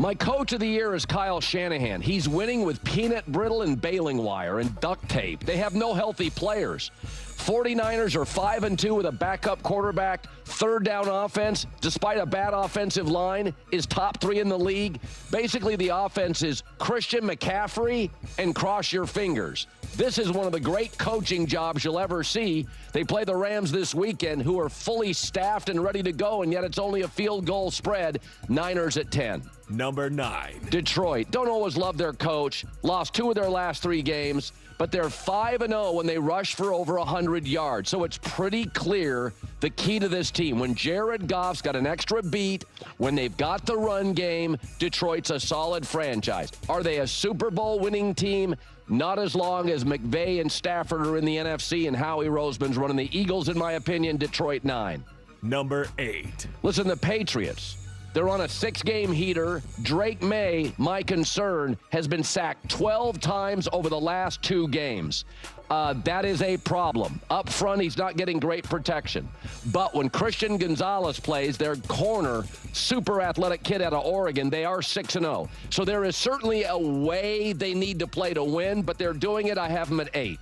My coach of the year is Kyle Shanahan. He's winning with peanut brittle and baling wire and duct tape. They have no healthy players. 49ers are 5-2 with a backup quarterback. Third down offense, despite a bad offensive line, is top 3 in the league. Basically, the offense is Christian McCaffrey and cross your fingers. This is one of the great coaching jobs you'll ever see. They play the Rams this weekend, who are fully staffed and ready to go, and yet it's only a field goal spread. Niners at 10. Number 9. Detroit. Don't always love their coach. Lost 2 of their last 3 games, but they're 5-0 when they rush for over 100 yards. So it's pretty clear the key to this team. When Jared Goff's got an extra beat, when they've got the run game, Detroit's a solid franchise. Are they a Super Bowl winning team? Not as long as McVay and Stafford are in the NFC and Howie Roseman's running the Eagles, in my opinion. Detroit 9. Number 8. Listen, the Patriots. They're on a 6-game heater. Drake May, my concern, has been sacked 12 times over the last 2 games. That is a problem. Up front, he's not getting great protection. But when Christian Gonzalez plays, their corner, super athletic kid out of Oregon, they are 6-0. So there is certainly a way they need to play to win, but they're doing it. I have them at 8.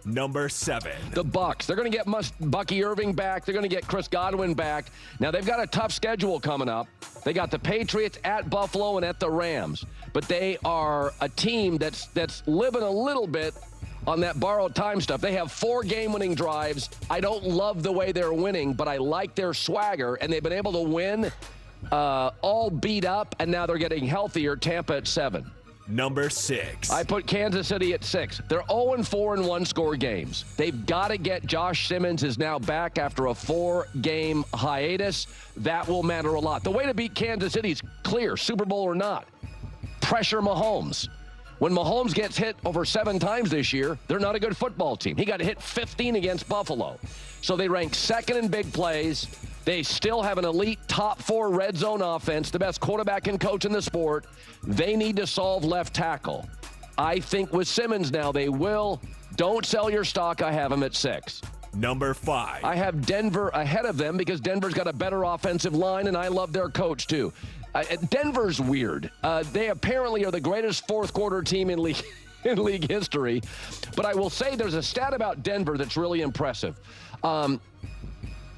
Number 7. The Bucs. They're going to get Bucky Irving back. They're going to get Chris Godwin back. Now, they've got a tough schedule coming up. They got the Patriots at Buffalo and at the Rams. But they are a team that's living a little bit on that borrowed time stuff. They have 4 game-winning drives. I don't love the way they're winning, but I like their swagger, and they've been able to win all beat up, and now they're getting healthier. Tampa at 7. Number 6. I put Kansas City at 6. They're 0-4 in one-score games. They've got to get Josh Simmons is now back after a 4-game hiatus. That will matter a lot. The way to beat Kansas City is clear, Super Bowl or not. Pressure Mahomes. When Mahomes gets hit over 7 times this year, they're not a good football team. He got hit 15 against Buffalo. So they rank 2nd in big plays. They still have an elite top 4 red zone offense, the best quarterback and coach in the sport. They need to solve left tackle. I think with Simmons now, they will. Don't sell your stock. I have them at 6. Number 5. I have Denver ahead of them because Denver's got a better offensive line, and I love their coach too. Denver's weird. They apparently are the greatest fourth-quarter team in league history. But I will say there's a stat about Denver that's really impressive.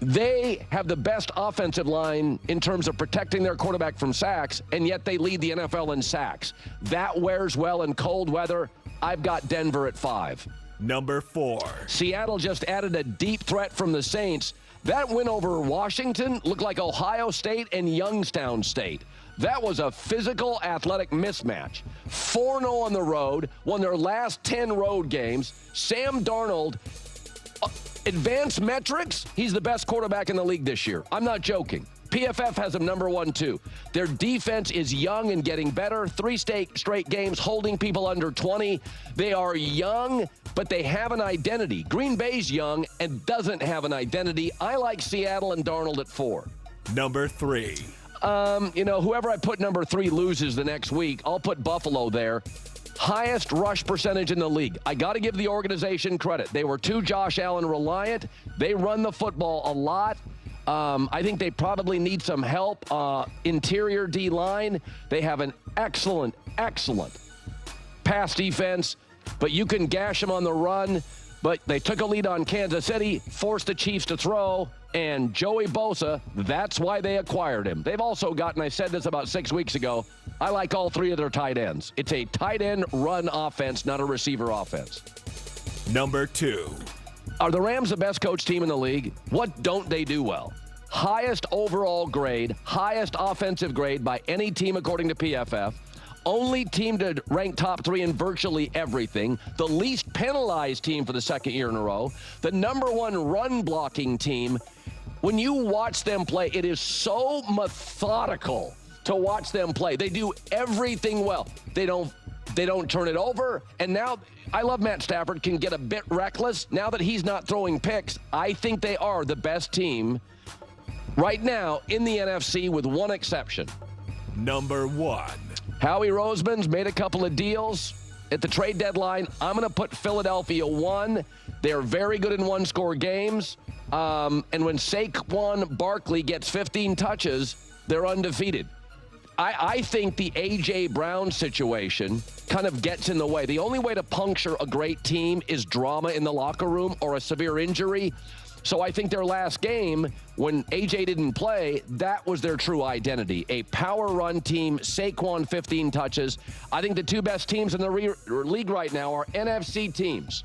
They have the best offensive line in terms of protecting their quarterback from sacks, and yet they lead the NFL in sacks. That wears well in cold weather. I've got Denver at 5. Number 4. Seattle just added a deep threat from the Saints. That win over Washington looked like Ohio State and Youngstown State. That was a physical, athletic mismatch. 4-0 on the road, won their last 10 road games. Sam Darnold, advanced metrics, he's the best quarterback in the league this year. I'm not joking. PFF has him number 1, too. Their defense is young and getting better. 3 straight games holding people under 20. They are young, but they have an identity. Green Bay's young and doesn't have an identity. I like Seattle and Darnold at 4. Number 3. Whoever I put number 3 loses the next week. I'll put Buffalo there. Highest rush percentage in the league. I got to give the organization credit. They were too Josh Allen reliant. They run the football a lot. I think they probably need some help. Interior D-line. They have an excellent pass defense, but you can gash them on the run. But they took a lead on Kansas City, forced the Chiefs to throw, and Joey Bosa, that's why they acquired him. They've also gotten, I said this about 6 weeks ago, I like all 3 of their tight ends. It's a tight end run offense, not a receiver offense. Number 2. Are the Rams the best coach team in the league? What don't they do well? Highest overall grade, highest offensive grade by any team according to PFF. Only team to rank top 3 in virtually everything. The least penalized team for the 2nd year in a row. The number 1 run blocking team. When you watch them play, it is so methodical to watch them play. They do everything well. They don't turn it over. And now, I love Matt Stafford, can get a bit reckless. Now that he's not throwing picks, I think they are the best team right now in the NFC with one exception. Number 1. Howie Roseman's made a couple of deals at the trade deadline. I'm going to put Philadelphia 1. They're very good in one-score games. And when Saquon Barkley gets 15 touches, they're undefeated. I think the A.J. Brown situation kind of gets in the way. The only way to puncture a great team is drama in the locker room or a severe injury. So I think their last game, when A.J. didn't play, that was their true identity. A power run team, Saquon 15 touches. I think the two best teams in the league right now are NFC teams.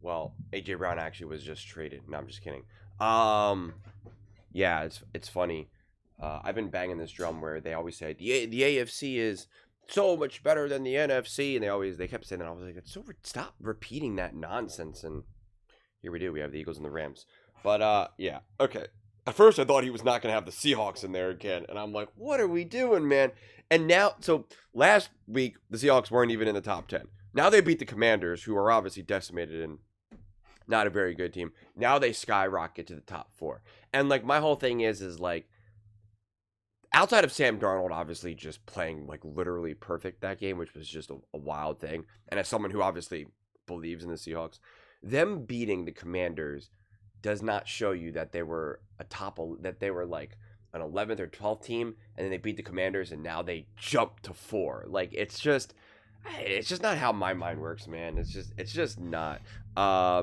Well, A.J. Brown actually was just traded. No, I'm just kidding. Yeah, it's funny. I've been banging this drum where they always say the AFC is so much better than the NFC, and they kept saying that. I was like, stop repeating that nonsense. And here we do. We have the Eagles and the Rams. But yeah, okay. At first, I thought he was not going to have the Seahawks in there again, and I'm like, what are we doing, man? And now, so last week the Seahawks weren't even in the top 10. Now they beat the Commanders, who are obviously decimated and not a very good team. Now they skyrocket to the top 4. And like my whole thing is like, outside of Sam Darnold obviously just playing like literally perfect that game, which was just a wild thing. And as someone who obviously believes in the Seahawks, them beating the Commanders does not show you that they were that they were like an 11th or 12th team, and then they beat the Commanders and now they jump to 4. Like it's just not how my mind works, man. It's just not.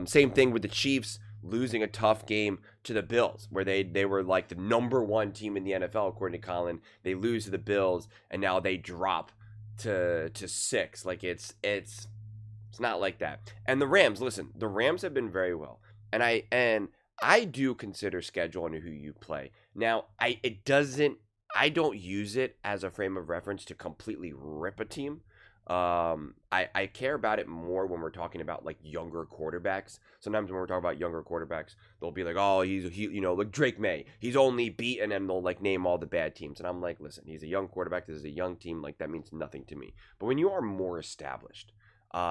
Same thing with the Chiefs losing a tough game to the Bills, where they were like the number 1 team in the NFL, according to Colin. They lose to the Bills, and now they drop to 6. Like it's not like that. And the Rams, listen, the Rams have been very well, and I do consider schedule and who you play. Now, I don't use it as a frame of reference to completely rip a team. I care about it more when we're talking about like younger quarterbacks. Sometimes when we're talking about younger quarterbacks, they'll be like, oh, he like Drake May, he's only beaten, and they'll like name all the bad teams. And I'm like, listen, he's a young quarterback. This is a young team. Like that means nothing to me. But when you are more established,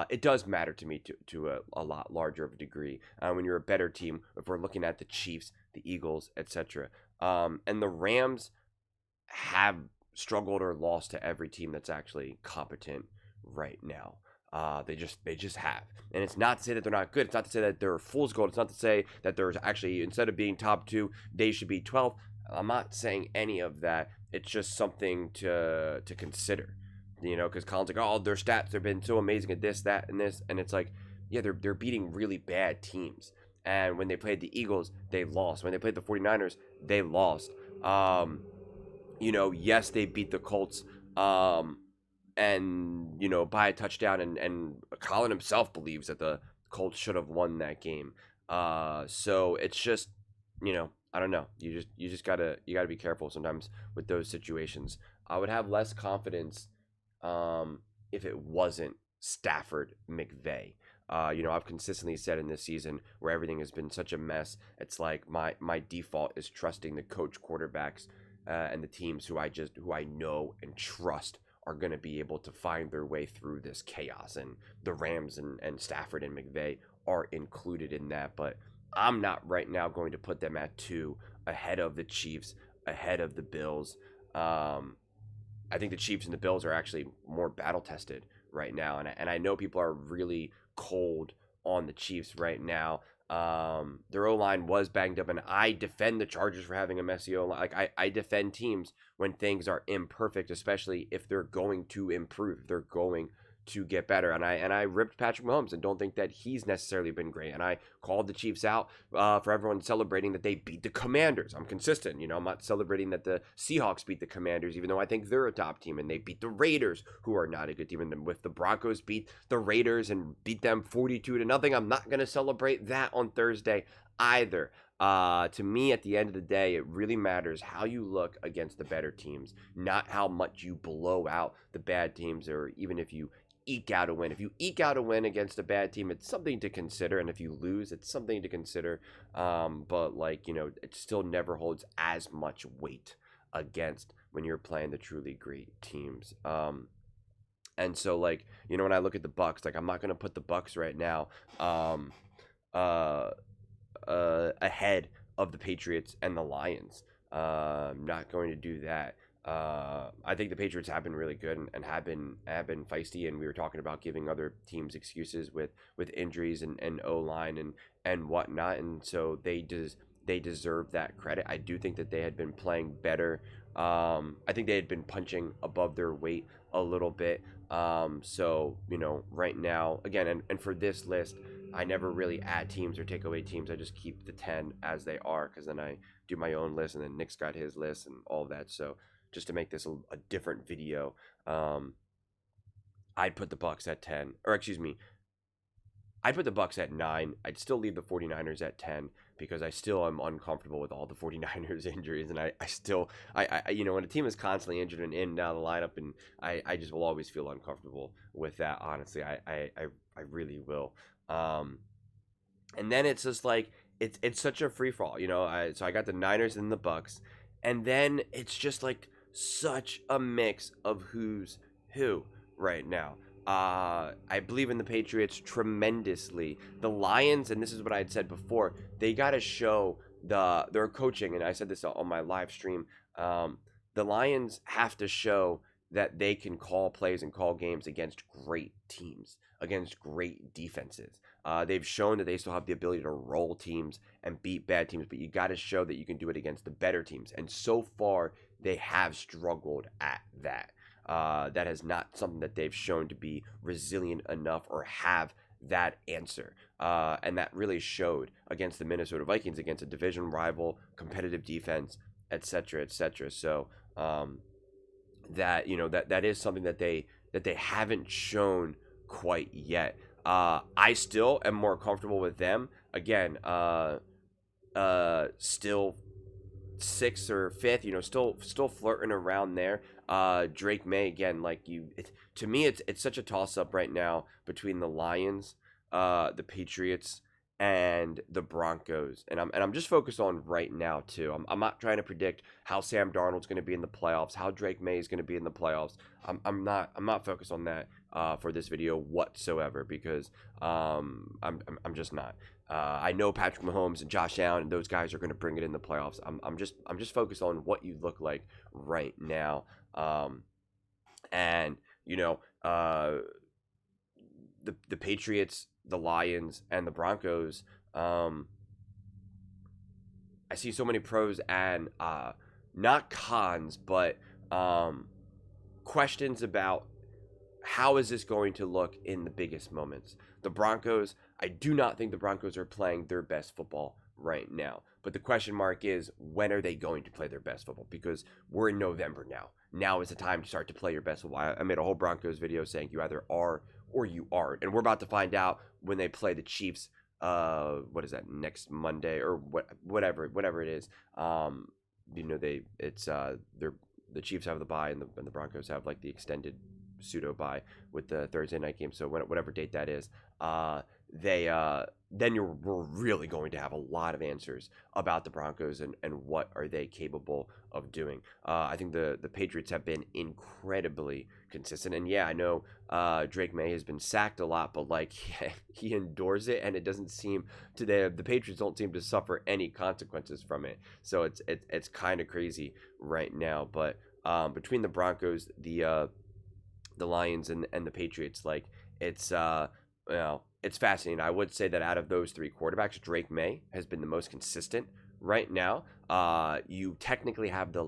it does matter to me to a lot larger of a degree. When you're a better team, if we're looking at the Chiefs, the Eagles, etc. And the Rams have struggled or lost to every team that's actually competent right now. They just have. And it's not to say that they're not good. It's not to say that they're fool's gold. It's not to say that there's actually, instead of being top 2, they should be 12. I'm not saying any of that. It's just something to consider. You know, because Colin's like, oh, their stats have been so amazing at this, that, and this. And it's like, yeah, they're beating really bad teams. And when they played the Eagles, they lost. When they played the 49ers, they lost. You know, yes, they beat the Colts. And, you know, by a touchdown, and Colin himself believes that the Colts should have won that game. So it's just, you know, I don't know. You gotta be careful sometimes with those situations. I would have less confidence if it wasn't Stafford McVay. You know, I've consistently said in this season where everything has been such a mess, it's like my default is trusting the coach quarterbacks and the teams who I know and trust are going to be able to find their way through this chaos. And the Rams and Stafford and McVay are included in that. But I'm not right now going to put them at 2 ahead of the Chiefs, ahead of the Bills. I think the Chiefs and the Bills are actually more battle-tested right now. And I know people are really cold on the Chiefs right now. Their O-line was banged up, and I defend the Chargers for having a messy O-line. Like I defend teams when things are imperfect, especially if they're going to improve, they're going to get better. And I ripped Patrick Mahomes and don't think that he's necessarily been great. And I called the Chiefs out for everyone celebrating that they beat the Commanders. I'm consistent. You know, I'm not celebrating that the Seahawks beat the Commanders, even though I think they're a top team, and they beat the Raiders, who are not a good team. And with the Broncos beat the Raiders and beat them 42-0, I'm not going to celebrate that on Thursday either. To me, at the end of the day, it really matters how you look against the better teams, not how much you blow out the bad teams, or even if you eke out a win. If you eke out a win against a bad team, it's something to consider, and if you lose, it's something to consider. But like, you know, it still never holds as much weight against when you're playing the truly great teams. And so, like, you know, when I look at the Bucks, like, I'm not gonna put the Bucks right now ahead of the Patriots and the Lions. I'm not going to do that. I think the Patriots have been really good and have been feisty, and we were talking about giving other teams excuses with injuries and O-line and whatnot, and so they just they deserve that credit. I do think that they had been playing better. I think they had been punching above their weight a little bit. So, right now, again, and for this list, I never really add teams or take away teams. I just keep the 10 as they are, because then I do my own list, and then Nick's got his list and all that. So just to make this a different video, I'd put the Bucs at 10, or excuse me, I'd put the Bucs at 9. I'd still leave the 49ers at 10, because I still am uncomfortable with all the 49ers injuries, and I still when a team is constantly injured and in and out of the lineup, and I just will always feel uncomfortable with that. Honestly, I really will. And then it's just like it's such a free fall, so I got the Niners and the Bucs, and then it's just like such a mix of who's who right now. I believe in the Patriots tremendously. The Lions, and this is what I had said before, they got to show their coaching, and I said this on my live stream. The Lions have to show that they can call plays and call games against great teams, against great defenses. They've shown that they still have the ability to roll teams and beat bad teams, but you got to show that you can do it against the better teams. And so far, they have struggled at that. That is not something that they've shown to be resilient enough or have that answer. And that really showed against the Minnesota Vikings, against a division rival, competitive defense, etc., etc. So that is something that they haven't shown quite yet. I still am more comfortable with them. Again, still 6th or 5th, still flirting around there. Drake May, again, to me, it's such a toss-up right now between the Lions, the Patriots, and the Broncos, and I'm just focused on right now too. I'm not trying to predict how Sam Darnold's going to be in the playoffs, how Drake May is going to be in the playoffs. I'm not focused on that for this video whatsoever, because I'm just not. I know Patrick Mahomes and Josh Allen and those guys are going to bring it in the playoffs. I'm just focused on what you look like right now. And the Patriots, the Lions, and the Broncos, I see so many pros and not cons, but questions about how is this going to look in the biggest moments. The Broncos, I do not think the Broncos are playing their best football right now. But the question mark is, when are they going to play their best football? Because we're in November now. Now is the time to start to play your best football. I made a whole Broncos video saying you either are or you aren't. And we're about to find out when they play the Chiefs, what is that, next Monday or whatever it is. The Chiefs have the bye, and the Broncos have like the extended pseudo bye with the Thursday night game. So whatever date that is, then we're really going to have a lot of answers about the Broncos and what are they capable of doing. I think the Patriots have been incredibly consistent, and yeah, I know Drake May has been sacked a lot, but he endures it, and it doesn't seem to the Patriots don't seem to suffer any consequences from it. So it's kind of crazy right now. But between the Broncos, the Lions, and the Patriots, it's it's fascinating. I would say that out of those three quarterbacks, Drake May has been the most consistent right now. You technically have the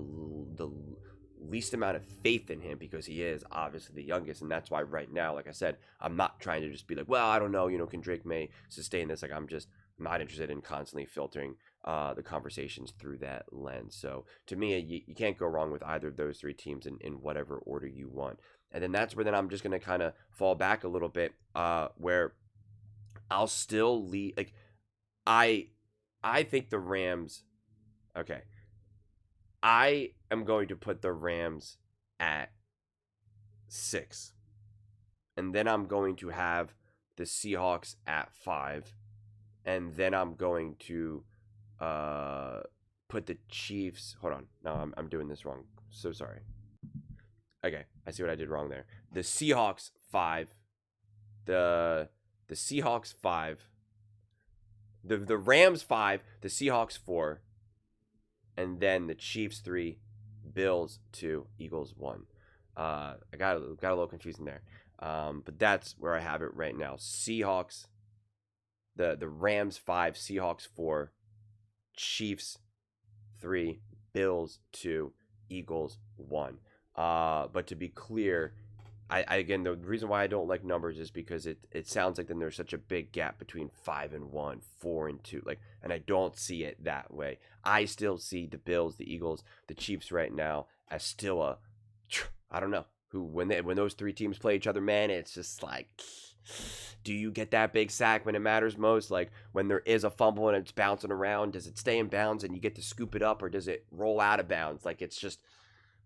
least amount of faith in him, because he is obviously the youngest, and that's why right now, like I said, I'm not trying to just be like, well, I don't know, can Drake May sustain this? I'm just not interested in constantly filtering the conversations through that lens. So to me, you can't go wrong with either of those three teams in whatever order you want. And then that's where I'm just going to kind of fall back a little bit, where I'll still lead. I think the Rams, okay, I am going to put the Rams at 6. And then I'm going to have the Seahawks at 5. And then I'm going to put the Chiefs. Hold on. No, I'm doing this wrong. So sorry. Okay, I see what I did wrong there. The Seahawks 5. The Seahawks 5. The Rams 5. The Seahawks 4. And then the Chiefs 3. Bills 2. Eagles 1. I got a little confusing there. But that's where I have it right now. Seahawks. The Rams 5. Seahawks 4. Chiefs 3, Bills 2, Eagles 1. But to be clear, I again, the reason why I don't like numbers is because it sounds like then there's such a big gap between 5-1, 4-2, like, and I don't see it that way. I still see the Bills, the Eagles, the Chiefs right now as still I don't know who when those three teams play each other, man, it's just like, do you get that big sack when it matters most? Like when there is a fumble and it's bouncing around, does it stay in bounds and you get to scoop it up, or does it roll out of bounds? Like it's just,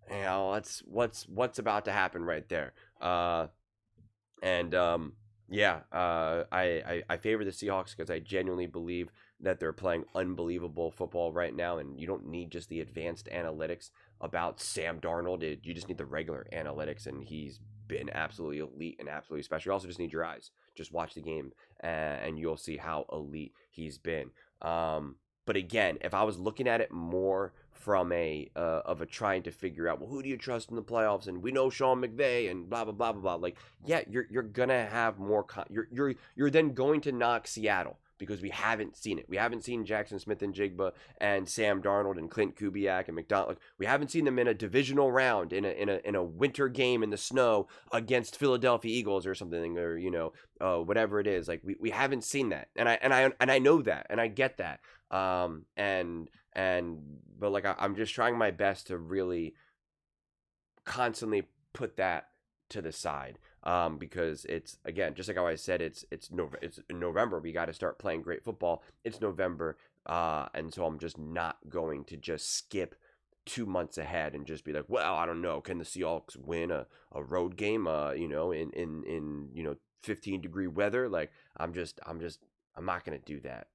that's what's about to happen right there. I favor the Seahawks because I genuinely believe that they're playing unbelievable football right now, and you don't need just the advanced analytics about Sam Darnold. You just need the regular analytics, and he's been absolutely elite and absolutely special. You also just need your eyes. Just watch the game, and you'll see how elite he's been. But again, if I was looking at it more from a trying to figure out, well, who do you trust in the playoffs? And we know Sean McVay and blah blah blah blah blah. Like, yeah, you're gonna have more. You're then going to knock Seattle because we haven't seen it. We haven't seen Jackson Smith and Jigba and Sam Darnold and Clint Kubiak and McDonald. Like, we haven't seen them in a divisional round in a winter game in the snow against Philadelphia Eagles or something, or whatever it is. Like we haven't seen that, and I know that, and I get that. But like I'm just trying my best to really constantly put that to the side, because it's, again, just like how I said, it's in November. We got to start playing great football. It's November, and so I'm just not going to just skip 2 months ahead and just be like, well, I don't know, can the Seahawks win a road game, in 15-degree weather? Like I'm not gonna do that.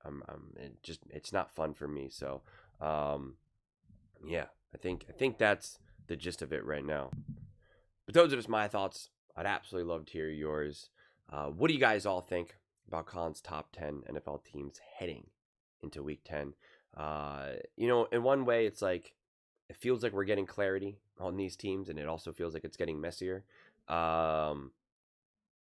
It's not fun for me. So, I think that's the gist of it right now. But those are just my thoughts. I'd absolutely love to hear yours. What do you guys all think about Colin's top 10 NFL teams heading into Week 10? In one way, it's like it feels like we're getting clarity on these teams, and it also feels like it's getting messier.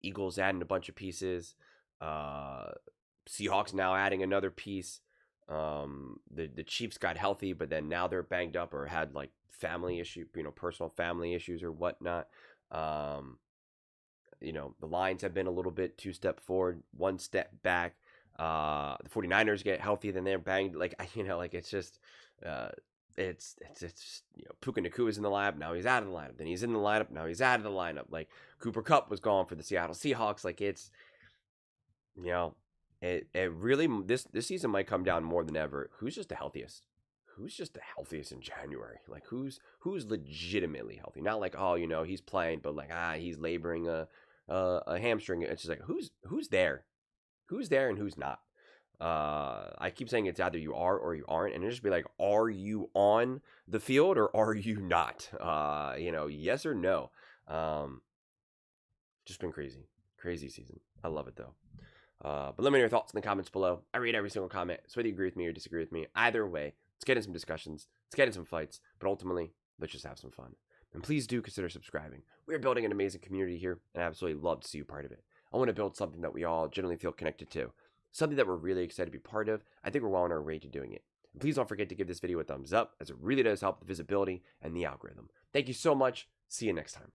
Eagles adding a bunch of pieces. Seahawks now adding another piece. The Chiefs got healthy, but then now they're banged up or had like family issue, personal family issues or whatnot. The Lions have been a little bit 2 step forward, 1 step back. The 49ers get healthy, then they're banged. Like, it's just, it's Puka Nakua's in the lineup, now he's out of the lineup. Then he's in the lineup, now he's out of the lineup. Like, Cooper Kupp was gone for the Seattle Seahawks. Like, it's, it really, this season might come down more than ever. Who's just the healthiest? Who's just the healthiest in January? Like, who's legitimately healthy? Not like, he's playing, but like, he's laboring a hamstring. It's just like, who's there? Who's there and who's not? I keep saying it's either you are or you aren't, and it just be like, are you on the field or are you not? Yes or no. Just been crazy season. I love it though. But let me know your thoughts in the comments below. I read every single comment, so whether you agree with me or disagree with me, either way, let's get in some discussions, let's get in some fights, but ultimately, let's just have some fun. And please do consider subscribing. We're building an amazing community here, and I absolutely love to see you part of it. I want to build something that we all generally feel connected to, something that we're really excited to be part of. I think we're well on our way to doing it. And please don't forget to give this video a thumbs up, as it really does help the visibility and the algorithm. Thank you so much. See you next time.